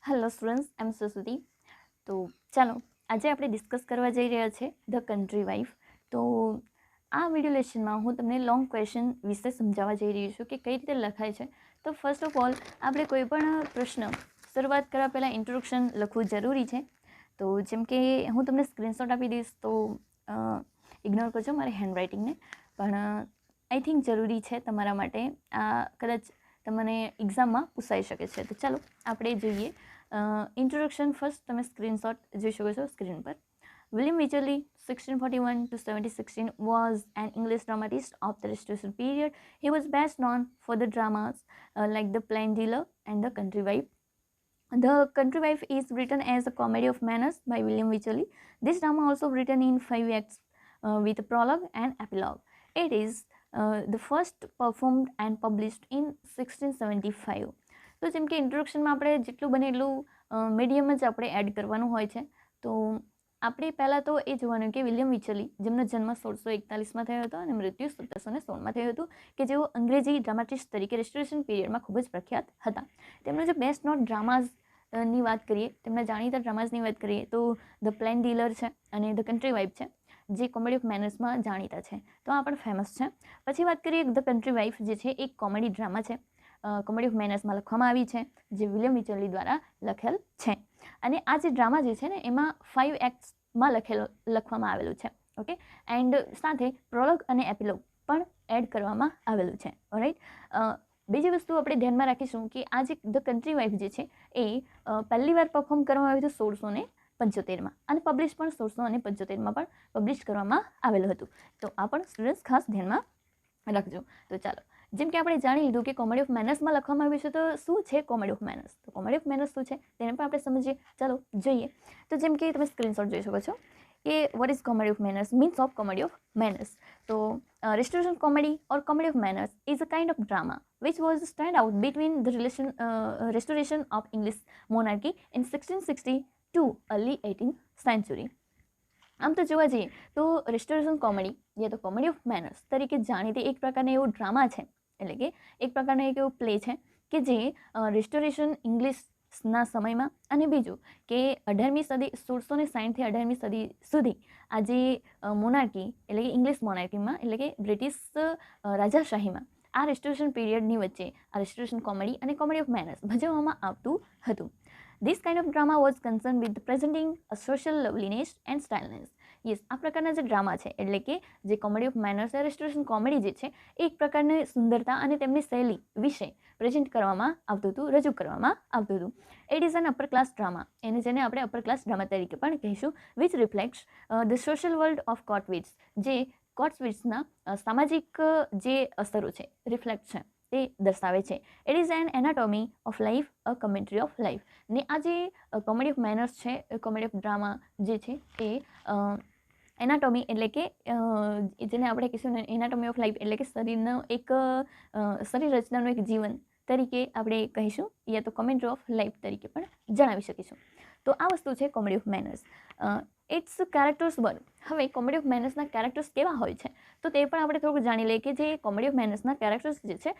Hello students, એમ સરસ્વતી. તો ચાલો આજે આપણે ડિસ્કસ કરવા જઈ રહ્યા છે ધ કન્ટ્રી વાઇફ. તો આ વિડિયો લેસનમાં હું તમને લોંગ ક્વેશ્ચન વિશે સમજાવવા જઈ રહી છું કે કઈ રીતે લખાય છે. તો ફર્સ્ટ ઓફ ઓલ આપણે કોઈ પણ પ્રશ્ન શરૂઆત કરવા પહેલાં ઇન્ટ્રોડક્શન લખવું જરૂરી છે. તો જેમ કે હું તમને સ્ક્રીનશોટ આપી દઈશ તો ઇગ્નોર કરજો મારી હેન્ડરાઇટિંગને, પણ આઈ થિંક જરૂરી છે તમારા માટે. આ કદાચ તમને એક્ઝામમાં પૂછાઈ શકે છે. તો ચાલો આપણે જોઈએ ઇન્ટ્રોડક્શન. ફર્સ્ટ તમે સ્ક્રીનશોટ જોઈ શકો છો સ્ક્રીન પર. William Wycherley, 1641 to 1716, was an English dramatist of the Restoration period. He was best known for the dramas like The Plain Dealer and The Country Wife. The Country Wife is written as a comedy of manners by William Wycherley. This drama also written in 5 acts with a prologue and epilogue. It is the first performed and published in 1675. તો જેમ કે ઇન્ટ્રોડક્શનમાં આપણે જેટલું બને એટલું medium જ આપણે add કરવાનું હોય છે. તો આપણે પહેલાં તો એ જોવાનું કે વિલિયમ વિચરલી, જેમનો જન્મ 1641માં થયો હતો અને મૃત્યુ 1716માં થયું હતું, કે જેઓ અંગ્રેજી ડ્રામાટિસ્ટ તરીકે રેસ્ટોરેશન પીરિયડમાં ખૂબ જ પ્રખ્યાત હતા. તેમનો જે બેસ્ટ નોટ ડ્રામાઝની વાત કરીએ, તેમના જાણીતા ડ્રામાઝની વાત કરીએ તો ધ પ્લેન ડીલર છે અને ધ કન્ટ્રી વાઇફ છે, જે કોમેડી ઓફ મેનર્સમાં જાણીતા છે. તો આ પણ ફેમસ છે. પછી વાત કરીએ ધ કન્ટ્રી વાઇફ, જે છે એક કોમેડી ડ્રામા છે, કોમેડી ઓફ મેનર્સમાં લખવામાં આવી છે, જે વિલિયમ વિચરલી દ્વારા લખેલ છે. અને આ જે ડ્રામા જે છે ને એમાં 5 એક્ટ્સમાં લખવામાં આવેલું છે. ઓકે, એન્ડ સાથે પ્રોલોગ અને એપિલોગ પણ એડ કરવામાં આવેલું છે. ઓલરાઇટ, બીજી વસ્તુ આપણે ધ્યાનમાં રાખીશું કે આ જે ધ કન્ટ્રી વાઇફ જે છે એ પહેલી વાર પરફોર્મ કરવામાં આવ્યું હતું 1675માં અને પબ્લિશ પણ 1675માં પણ પબ્લિશ કરવામાં આવેલું હતું. તો આ પણ સ્ટુડન્ટ્સ ખાસ ધ્યાનમાં રાખજો. તો ચાલો, જેમ કે આપણે જાણી લીધું કે કોમેડી ઓફ મેનર્સમાં લખવામાં આવ્યું છે, તો શું છે કોમેડી ઓફ મેનર્સ? તો કોમેડી ઓફ મેનર્સ શું છે તેને પણ આપણે સમજીએ. ચાલો જોઈએ. તો જેમ કે તમે સ્ક્રીનશોટ જોઈ શકો છો કે what is comedy of manners, means of comedy of manners. તો restoration comedy or comedy of manners is a kind of drama which was stand out between the restoration of English monarchy in 1660 to early 18th century. આમ તો જોવા જઈએ તો restoration comedy યા તો comedy of manners તરીકે જાણીતી એક પ્રકારનો એવો ડ્રામા છે, એટલે કે એક પ્રકારનો એક એવો પ્લે છે કે જે રેસ્ટોરેશન ઇંગ્લિશના સમયમાં, અને બીજું કે 18મી સદી 1660થી 18મી સદી સુધી આ જે મોનાર્કી એટલે કે ઇંગ્લિશ મોનાર્કીમાં એટલે કે બ્રિટિશ રાજાશાહીમાં આ રેસ્ટોરેશન પીરિયડની વચ્ચે આ રેસ્ટોરેશન કોમેડી અને કોમેડી ઓફ મેનર્સ ભજવવામાં આવતું હતું. This kind of drama was concerned with presenting a social loveliness and styleness. Yes, આ પ્રકારના જે ડ્રામા છે એટલે કે જે comedy of manners restoration comedy જે છે એ એક પ્રકારની સુંદરતા અને તેમની શૈલી વિશે પ્રેઝન્ટ કરવામાં આવતું હતું, રજૂ કરવામાં આવતું હતું. It is an upper class drama, એને જેને આપણે અપર ક્લાસ ડ્રામા તરીકે પણ કહીશું, which reflects the social world of court wits, જે કોર્ટવિટ્સના સામાજિક જે અસરો છે, રિફ્લેક્ટ છે, તે દર્શાવે છે. It is N anatomy of life, a commentary of life. ને આ જે કોમેડી ઓફ મેનર્સ છે, કોમેડી ઓફ ડ્રામા જે છે એ એનાટોમી એટલે કે જેને આપણે કહીશું ને એનાટોમી ઓફ લાઈફ એટલે કે શરીરનો એક શરીર રચનાનું એક જીવન તરીકે આપણે કહીશું, યા તો કોમેન્ટ્રી ઓફ લાઈફ તરીકે પણ જણાવી શકીશું. તો આ વસ્તુ છે comedy of manners. Its characters were. હવે કોમેડી ઓફ મેનર્સના કેરેક્ટર્સ કેવા હોય છે તો તે પણ આપણે થોડુંક જાણી લઈએ કે જે કોમેડી ઓફ મેનર્સના કેરેક્ટર્સ જે છે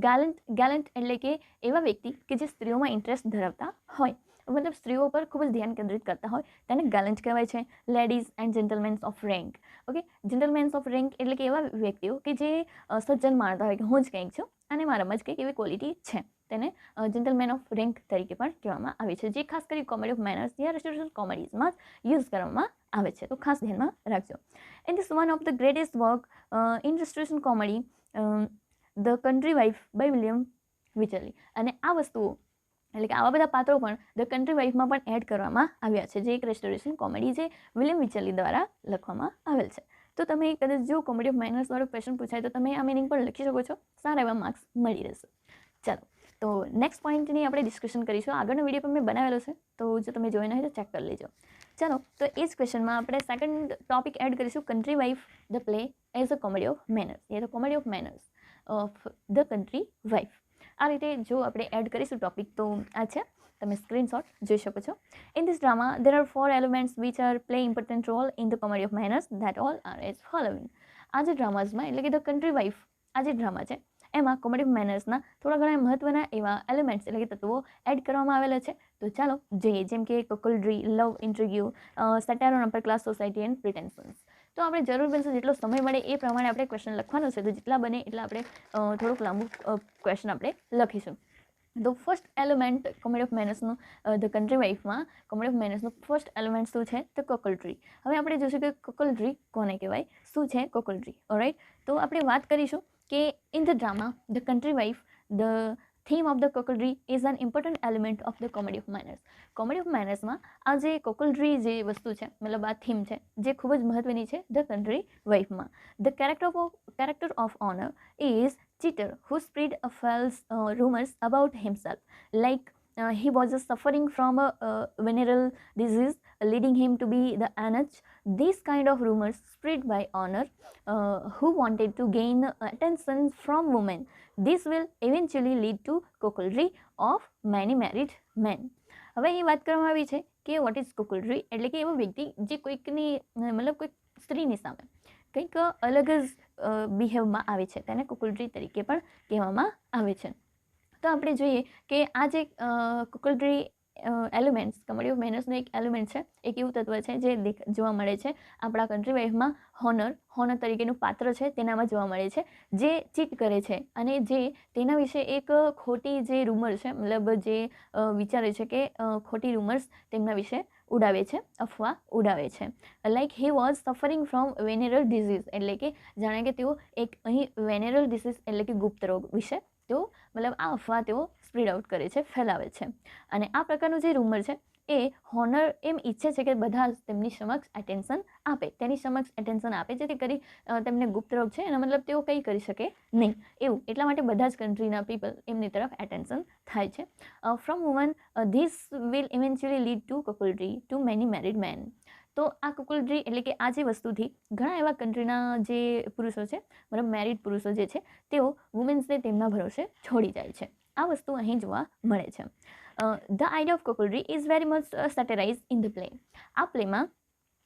ગેલન્ટ એટલે કે એવા વ્યક્તિ કે જે સ્ત્રીઓમાં ઇન્ટરેસ્ટ ધરાવતા હોય, મતલબ સ્ત્રીઓ પર ખૂબ જ ધ્યાન કેન્દ્રિત કરતા હોય, તેને ગેલન્ટ કહેવાય છે. Ladies and gentlemens of rank. Okay, gentlemens of rank એટલે કે એવા વ્યક્તિઓ કે જે સજ્જન માનતા હોય કે હું જ કંઈક છું અને મારામાં જ કંઈક એવી ક્વોલિટી છે, તેને જેન્ટલમેન ઓફ રેન્ક તરીકે પણ કહેવામાં આવે છે, જે ખાસ કરી કોમેડી ઓફ મેનર્સ યા રેસ્ટોરેશન કોમેડીઝમાં યુઝ કરવામાં આવે છે. તો ખાસ ધ્યાનમાં રાખજો. In this one of the greatest work in restoration comedy, the country wife by William Wycherley. અને આ વસ્તુઓ એટલે કે આવા બધા પાત્રો પણ ધ કન્ટ્રી વાઇફમાં પણ એડ કરવામાં આવ્યા છે, જે એક રેસ્ટોરેશન કોમેડી જે વિલિયમ વિચરલી દ્વારા લખવામાં આવેલ છે. તો તમે કદાચ જો કોમેડી ઓફ મેનર્સ વાળો ક્વેશ્ચન પૂછાય તો તમે આ મિનિંગ પણ લખી શકો છો, સારા એવા માર્ક્સ મળી રહેશે. ચાલો, તો નેક્સ્ટ પોઈન્ટની આપણે ડિસ્કશન કરીશું. આગળનો વિડીયો પણ મેં બનાવેલો છે, તો જો તમે જોઈ નહીં તો ચેક કરી લેજો. ચાલો, તો એ જ ક્વેશ્ચનમાં આપણે સેકન્ડ ટોપિક એડ કરીશું, country wife the play as a comedy of manners, યા તો comedy of manners of the country wife. આ રીતે જો આપણે એડ કરીશું ટોપિક તો આ છે, તમે સ્ક્રીનશોટ જોઈ શકો છો. In this drama there are 4 elements which are play important role in the comedy of manners that all are as following. આ જે ડ્રામાઝમાં એટલે કે ધ કન્ટ્રી વાઇફ આ જે ડ્રામા છે એમાં કોમેડી ઓફ મેનર્સના થોડા ઘણા મહત્વના એવા એલિમેન્ટ્સ એટલે કે તત્વો એડ કરવામાં આવેલા છે. તો ચાલો જોઈએ, જેમ કે cuckoldry, love intrigue, satire on upper class society and pretensions. તો આપણે જરૂર બનશે જેટલો સમય મળે એ પ્રમાણે આપણે ક્વેશ્ચન લખવાનો છે. તો જેટલા બને એટલા આપણે થોડુંક લાંબુ ક્વેશ્ચન આપણે લખીશું. તો ફર્સ્ટ એલિમેન્ટ કોમેડી ઓફ મેનર્સનું ધ કન્ટ્રી વાઇફમાં કોમેડી ઓફ મેનર્સનું ફર્સ્ટ એલિમેન્ટ શું છે? તો કોકલડ્રી. હવે આપણે જોઈશું કે કોકલડ્રી કોને કહેવાય, શું છે કોકલડ્રી. ઓલરાઇટ, તો આપણે વાત કરીશું કે in the drama the country wife the theme of the cuckoldry is an important element of the comedy of manners. Comedy of મેનર્સમાં આ જે કોકલડ્રી જે વસ્તુ છે, મતલબ આ થીમ છે, જે ખૂબ જ મહત્વની છે ધ કન્ટ્રી વાઇફમાં. The character of honour is cheater who spread false rumors about himself, like he was suffering from a venereal disease leading him to be the NH. These kind of rumors spread by honor who wanted to gain attention from women. This will eventually lead to coquetry of many married men. હવે એ વાત કરવામાં આવી છે કે what is કોકલડ્રી, એટલે કે એવો વ્યક્તિ જે કોઈકની મતલબ કોઈક સ્ત્રીની સામે કંઈક અલગ જ બિહેવમાં આવે છે તેને કોકલડ્રી તરીકે પણ કહેવામાં આવે છે. તો આપણે જોઈએ કે આ જે કોકલડ્રી એલિમેન્ટ્સ કોમેડી ઓફ મેનર્સનું એક એલિમેન્ટ છે, એક એવું તત્વ છે જે જોવા મળે છે આપણા કન્ટ્રી વાઇફમાં. હોનર તરીકેનું પાત્ર છે તેનામાં જોવા મળે છે, જે ચીટ કરે છે અને જે તેના વિશે એક ખોટી જે રૂમર છે, મતલબ જે વિચારે છે કે ખોટી રૂમર્સ તેમના વિશે ઉડાવે છે, અફવા ઉડાવે છે. Like he was suffering from venereal disease, એટલે કે જાણે કે તેઓ એક અહીં વેનેરલ ડિઝીઝ એટલે કે ગુપ્ત રોગ વિશે તેઓ મતલબ આ અફવા તેઓ સ્પ્રેડ આઉટ કરે છે, ફેલાવે છે. અને આ પ્રકારનું જે રૂમર છે એ હોનર એમ ઈચ્છે છે કે બધા તેમની સમક્ષ એટેન્શન આપે, તેની સમક્ષ એટેન્શન આપે, જેથી કરી તેમને ગુપ્ત રોગ છે એનો મતલબ તેઓ કંઈ કરી શકે નહીં એવું. એટલા માટે બધા જ કન્ટ્રીના પીપલ એમની તરફ એટેન્શન થાય છે. From woman this will eventually lead to cuckoldry to many married men. તો આ કોકલડ્રી એટલે કે આ જે વસ્તુથી ઘણા એવા કન્ટ્રીના જે પુરુષો છે, મતલબ મેરિડ પુરુષો જે છે, તેઓ વુમેન્સને તેમના ભરોસે છોડી જાય છે. આ વસ્તુ અહીં જોવા મળે છે. The idea of cuckoldry is very much satirise in the play. આ પ્લેમાં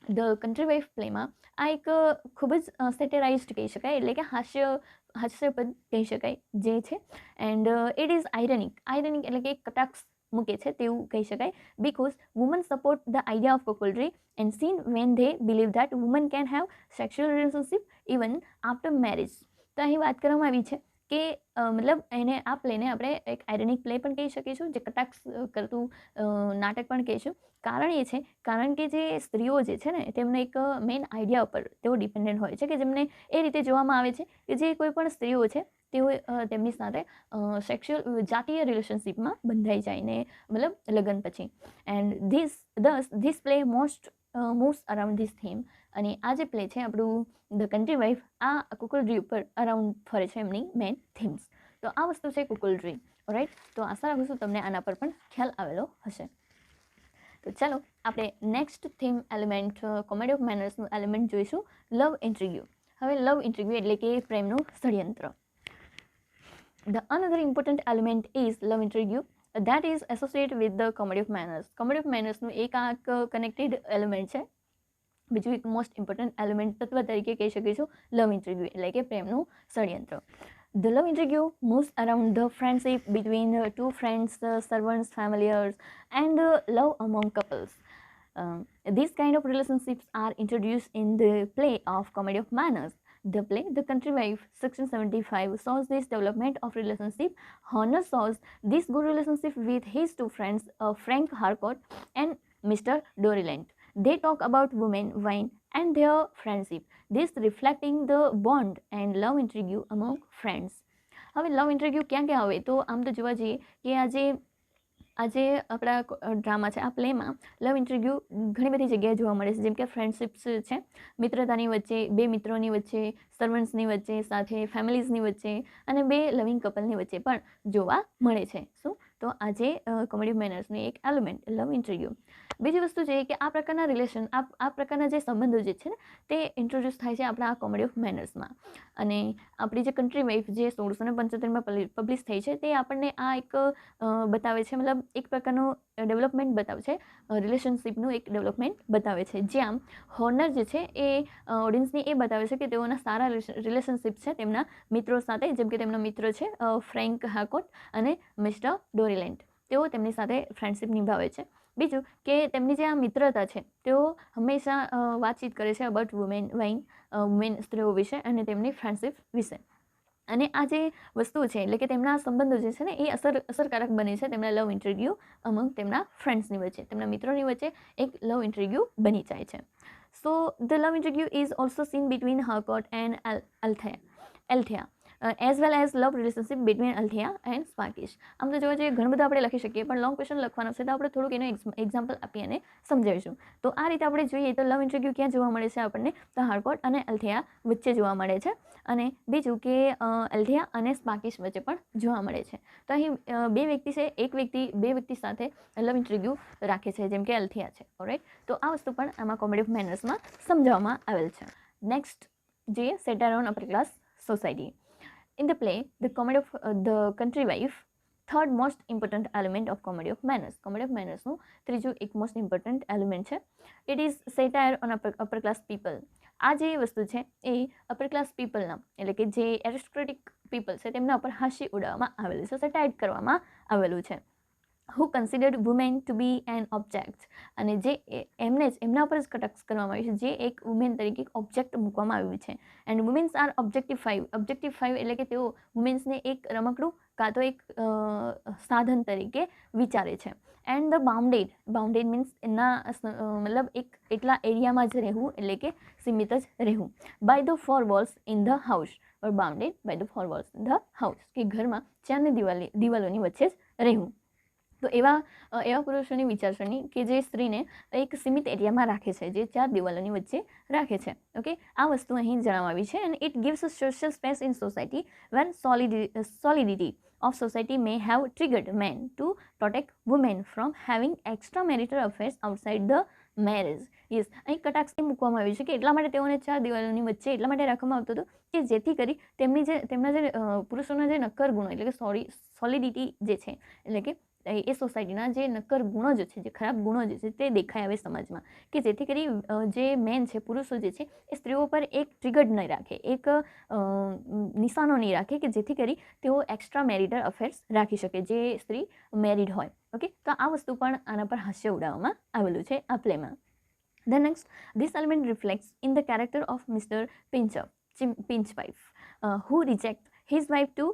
ધ કન્ટ્રી વાઇફ પ્લેમાં આ એક ખૂબ જ સેટેરાઇઝડ કહી શકાય, એટલે કે હાસ્યપદ કહી શકાય જે છે. એન્ડ ઇટ ઇઝ આયરનિક એટલે કે કટાક્ષ મૂકે છે તેવું કહી શકાય. Because woman support the idea of cuckoldry and seen when they believe that woman can have sexual relationship even after marriage. તો અહીં વાત કરવામાં આવી છે કે મતલબ એને આ પ્લેને આપણે એક આયરનિક પ્લે પણ કહી શકીશું, જે કટાક્ષ કરતું નાટક પણ કહીશું. કારણ કે જે સ્ત્રીઓ જે છે ને તેમને એક મેઇન આઈડિયા ઉપર તેઓ ડિપેન્ડન્ટ હોય છે, કે જેમને એ રીતે જોવામાં આવે છે કે જે કોઈ પણ સ્ત્રીઓ છે તેઓ તેમની સાથે સેક્સ્યુઅલ જાતીય રિલેશનશિપમાં બંધાઈ જાય ને મતલબ લગ્ન પછી. And this play moves around this theme. અને આ જે પ્લે છે આપણું ધ કન્ટ્રી વાઇફ આ કોકલડ્રી ઉપર અરાઉન્ડ ફરે છે એમની મેઇન થીમ્સ. તો આ વસ્તુ છે કોકલડ્રી. રાઈટ, તો આશા રાખું છું તમને આના પર પણ ખ્યાલ આવેલો હશે. તો ચાલો આપણે next theme element comedy of મેનર્સનું એલિમેન્ટ જોઈશું, લવ ઇન્ટ્રીગ્યુ. હવે લવ ઇન્ટ્રીગ્યુ એટલે કે પ્રેમનું ષડયંત્ર. The another important element is love intrigue that is associated with the comedy of manners. Comedy of manners નું એક આ કનેક્ટેડ એલિમેન્ટ છે. બીજું એક મોસ્ટ ઇમ્પોર્ટન્ટ એલિમેન્ટ તત્વ તરીકે કહી શકીશું લવ ઇન્ટ્રીગ્યુ એટલે કે પ્રેમનું ષડયંત્ર. The love intrigue moves around the friendship between two friends, servants, familiars, and love among couples. These kind of relationships are introduced in the play of Comedy of Manners. The play, The Country Wife, 1675, shows this development of relationship. Honor shows this good relationship with his two friends, Frank Harcourt and Mr. Dorilent. They talk about women, wine, and their friendship. This reflecting the bond and love intrigue among friends. હવે લવ ઇન્ટ્રીગ્યુ ક્યાં ક્યાં આવે તો આમ તો જોવા જઈએ કે આજે આપણા ડ્રામા છે આ પ્લેમાં લવ ઇન્ટ્રીગ્યુ ઘણી બધી જગ્યાએ જોવા મળે છે, જેમ કે ફ્રેન્ડશિપ્સ છે, મિત્રતાની વચ્ચે, બે મિત્રોની વચ્ચે, સર્વન્ટ્સની વચ્ચે, સાથે ફેમિલીઝની વચ્ચે અને બે લવિંગ કપલની વચ્ચે પણ જોવા મળે છે. શું તો આજે કોમેડી ઓફ મેનર્સનું એક એલિમેન્ટ લવ ઇન્ટરવ્યૂ. બીજી વસ્તુ છે કે આ પ્રકારના રિલેશન આ પ્રકારના જે સંબંધો જે છે ને તે ઇન્ટ્રોડ્યુસ થાય છે આપણા આ કોમેડી ઓફ મેનર્સમાં. અને આપણી જે કન્ટ્રી વાઇફ જે 1675માં પબ્લિશ થઈ છે તે આપણને આ એક બતાવે છે, મતલબ એક પ્રકારનું ડેવલપમેન્ટ બતાવે છે, રિલેશનશિપનું એક ડેવલપમેન્ટ બતાવે છે, જ્યાં હોનર જે છે એ ઓડિયન્સને એ બતાવે છે કે તેઓના સારા રિલેશનશિપ છે તેમના મિત્રો સાથે, જેમ કે તેમનો મિત્ર છે ફ્રેન્ક હાર્કોટ અને મિસ્ટર ડોરીલેન્ડ. તેઓ તેમની સાથે ફ્રેન્ડશિપ નિભાવે છે. બીજું કે તેમની જે આ મિત્રતા છે તેઓ હંમેશા વાતચીત કરે છે અબાઉટ વુમેન સ્ત્રીઓ વિશે અને તેમની ફ્રેન્ડશિપ વિશે. અને આ જે વસ્તુ છે એટલે કે તેમના સંબંધો જે છે ને એ અસરકારક બને છે તેમના લવ ઇન્ટરવ્યૂ અમંગ તેમના ફ્રેન્ડ્સની વચ્ચે, તેમના મિત્રોની વચ્ચે એક લવ ઇન્ટરવ્યૂ બની જાય છે. So the love interview is also seen between Harcourt and Althea as well as love relationship between Althea and Sparkish. આમ તો જોવા જઈએ ઘણું બધું આપણે લખી શકીએ, પણ લોંગ ક્વેશ્ચન લખવાનો છે તો આપણે થોડુંક એનું એક્ઝામ્પલ આપી અને સમજાવીશું. તો આ રીતે આપણે જોઈએ તો લવ ઇન્ટરવ્યૂ ક્યાં જોવા મળે છે આપણને? તો હાર્કોટ અને અલ્થિયા વચ્ચે જોવા મળે છે. અને બીજું કે અલ્થિયા અને સ્પાર્કિશ વચ્ચે પણ જોવા મળે છે. તો અહીં બે વ્યક્તિ છે, બે વ્યક્તિ સાથે લવ ઇન્ટરવ્યૂ રાખે છે, જેમ કે અલ્થિયા છે. ઓલરાઈટ, તો આ વસ્તુ પણ આમાં કોમેડી ઓફ મેનર્સમાં સમજાવવામાં આવેલ છે. નેક્સ્ટ જોઈએ satire on upper class society. In the play, the comedy of the country wife, third most important element of comedy of manners. Comedy of manners નું ત્રીજું એક મોસ્ટ ઇમ્પોર્ટન્ટ એલિમેન્ટ છે. It is satire on upper class people. આ જે વસ્તુ છે એ upper class પીપલના એટલે કે જે એરિસ્ટોક્રેટિક પીપલ છે તેમના ઉપર હાસ્ય ઉડાવવામાં આવેલું છે, સેટાયર કરવામાં આવેલું છે. who considered women to be an object. અને જે એમના ઉપર જ કટાક્ષ કરવામાં આવ્યું છે, જે એક વુમેન તરીકે ઓબ્જેક્ટ મૂકવામાં આવ્યું છે. એન્ડ વુમેન્સ આર ઓબ્જેક્ટિફાઈવ એટલે કે તેઓ વુમેન્સને એક રમકડું કાં તો એક સાધન તરીકે વિચારે છે. એન્ડ ધ બાઉન્ડેડ મીન્સ એના મતલબ એક એટલા એરિયામાં જ રહેવું એટલે કે સીમિત જ રહેવું. By the four walls in the house or bounded by the four walls in the house, કે ઘરમાં ચારની દિવાલોની વચ્ચે જ રહેવું. તો એવા પુરુષોની વિચારસરણી કે જે સ્ત્રીને એક સીમિત એરિયામાં રાખે છે, જે ચાર દિવાલોની વચ્ચે રાખે છે. ઓકે, આ વસ્તુ અહીં જણાવવામાં આવી છે. અને it gives a social space in society when solidity of society may have triggered men to protect women from having extramarital affairs outside the marriage. Yes, અહીં કટાક્ષ એ મૂકવામાં આવ્યું છે કે એટલા માટે તેઓને ચાર દિવાલોની વચ્ચે એટલા માટે રાખવામાં આવતું હતું કે જેથી કરી તેમના જે પુરુષોના જે નક્કર ગુણો એટલે કે સોલિડિટી જે છે એટલે કે એ સોસાયટીના જે નક્કર ગુણો જે છે, જે ખરાબ ગુણો જે છે તે દેખાઈ આવે સમાજમાં, કે જેથી કરી જે મેન છે, પુરુષો જે છે એ સ્ત્રીઓ પર એક ટ્રિગર્ડ નહીં રાખે, એક નિશાનો નહીં રાખે કે જેથી કરી તેઓ એક્સ્ટ્રા મેરિટલ અફેર્સ રાખી શકે જે સ્ત્રી મેરિડ હોય. ઓકે, તો આ વસ્તુ પણ આના પર હાસ્ય ઉડાવવામાં આવેલું છે આ પ્લેમાં. Then next, this element reflects in the character of Mr. Pinchwife, who rejects his wife to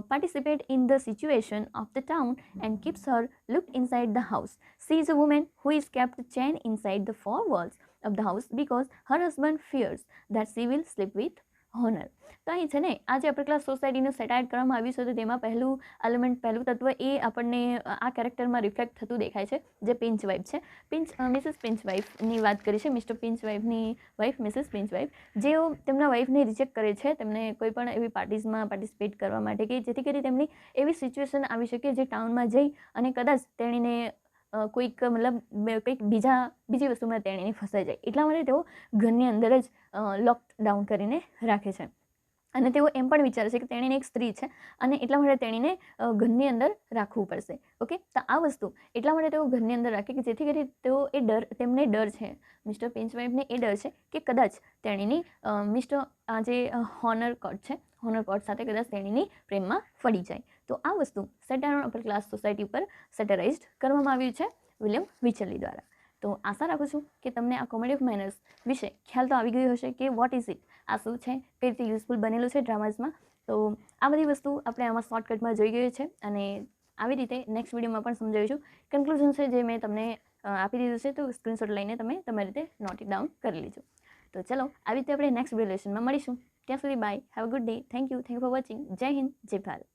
participate in the situation of the town and keeps her locked inside the house. She is a woman who is kept chained inside the four walls of the house because her husband fears that she will sleep with honor. તો અહીં છે ને આ જે upper class સોસાયટીનું satire કરવામાં આવ્યું છે તો તેમાં પહેલું તત્વ એ આપણને આ કેરેક્ટરમાં રિફ્લેક્ટ થતું દેખાય છે, જે પિંચ વાઇફ છે. મિસિસ પિંચ વાઇફની વાત કરી છે, મિસ્ટર પિંચ વાઇફની વાઇફ મિસિસ પિંચ વાઇફ, જેઓ તેમના વાઇફને રિજેક્ટ કરે છે તેમને કોઈ પણ એવી પાર્ટીઝમાં પાર્ટિસિપેટ કરવા માટે કે જેથી કરી તેમની એવી સિચ્યુએશન આવી શકે જે ટાઉનમાં જઈ અને કદાચ તેણીને કોઈક મતલબ કંઈક બીજી વસ્તુમાં તેણીને ફસાઈ જાય, એટલા માટે તેઓ ઘરની અંદર જ લોકડ ડાઉન કરીને રાખે છે. અને તેઓ એમ પણ વિચારે છે કે તેણીને એક સ્ત્રી છે અને એટલા માટે તેણીને ઘરની અંદર રાખવું પડશે. ઓકે, તો આ વસ્તુ એટલા માટે તેઓ ઘરની અંદર રાખે કે જેથી કરી તેમને ડર છે, મિસ્ટર પિંચવાઇફને એ ડર છે કે કદાચ તેણીની આ જે હોનર કોર્ટ સાથે કદાચ તેણીની પ્રેમમાં પડી જાય. તો આ વસ્તુ satire on upper class society ઉપર સેટરાઇઝડ કરવામાં આવ્યું છે વિલિયમ વિચરલી દ્વારા. તો આશા રાખું છું કે તમને આ કોમેડી ઓફ મેનર્સ વિશે ખ્યાલ તો આવી ગયો હશે કે વોટ ઇઝ ઇટ, આ શું છે, કઈ રીતે યુઝફુલ બનેલું છે ડ્રામાઝમાં. તો આ બધી વસ્તુ આપણે આમાં શોર્ટકટમાં જોઈ ગઈ છે અને આવી રીતે નેક્સ્ટ વિડીયોમાં પણ સમજાવીશું. કન્ક્લુઝન છે જે મેં તમને આપી દીધું છે, તો સ્ક્રીનશોટ લઈને તમે તમારી રીતે નોટ ઇટ ડાઉન કરી લેજો. તો ચલો આવી રીતે આપણે નેક્સ્ટ વિડીયો લેસનમાં મળીશું. ત્યાં સુધી bye, have a good day, thank you for watching. જય હિન્દ, જય ભારત.